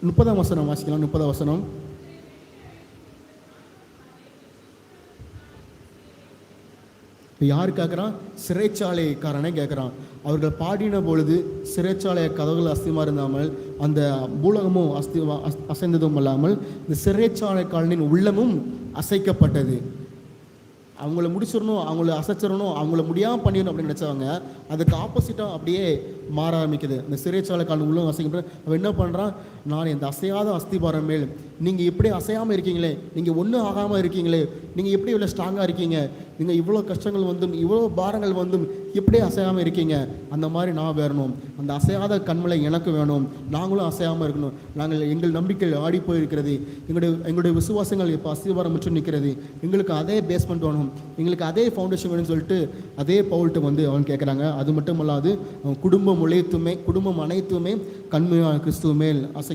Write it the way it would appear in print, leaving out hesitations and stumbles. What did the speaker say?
30ஆம் வசனம் வாசிக்கலாம். 30ஆம் வசனம். இப்போ யார் கேட்குறான்? சிறைச்சாலைக்காரனே கேட்குறான். அவர்கள் பாடின பொழுது சிறைச்சாலை கதவுகள் அஸ்திமா இருந்தாமல் அந்த பூலகமும் அசைந்ததும் அல்லாமல் இந்த சிறைச்சாலைக்காரனின் உள்ளமும் அசைக்கப்பட்டது. அவங்கள முடிச்சிடணும், அவங்கள அசைச்சிடணும், அவங்கள முடியாமல் பண்ணிடணும் அப்படின்னு நினச்சவங்க அதுக்கு ஆப்போசிட்டாக அப்படியே மாற ஆரம்பிக்குது. இந்த சிறைச்சாலைக்காரன் உள்ளே அசைக்கின்ற அவன் என்ன பண்ணுறான்? நான் இந்த அசையாத அஸ்திபாரம் மேல் நீங்கள் எப்படி அசையாமல் இருக்கீங்களே, நீங்கள் ஒன்றும் ஆகாமல் இருக்கீங்களே, நீங்கள் எப்படி இவ்வளோ ஸ்ட்ராங்காக இருக்கீங்க, நீங்கள் இவ்வளோ கஷ்டங்கள் வந்தும் இவ்வளோ பாரங்கள் வந்தும் எப்படி அசையாமல் இருக்கீங்க, அந்த மாதிரி நான் வரணும். அந்த அசையாத கண்மலை எனக்கு வேணும், நாங்களும் அசையாமல் இருக்கணும். எங்கள் நம்பிக்கை ஆடி போயிருக்கிறது, எங்களுடைய விசுவாசங்கள் இப்போ அஸ்திபாரம் முற்று நிற்கிறது, எங்களுக்கு அதே பேஸ்மெண்ட் வேணும், எங்களுக்கு அதே ஃபவுண்டேஷன் வேணும்னு சொல்லிட்டு அதே பவுல்கிட்ட வந்து அவன் கேட்குறாங்க. அது மட்டும் இல்லாது அவன் குடும்பம் அனைத்துமே கண்மையான கிறிஸ்துவ மேல் அஸ்தி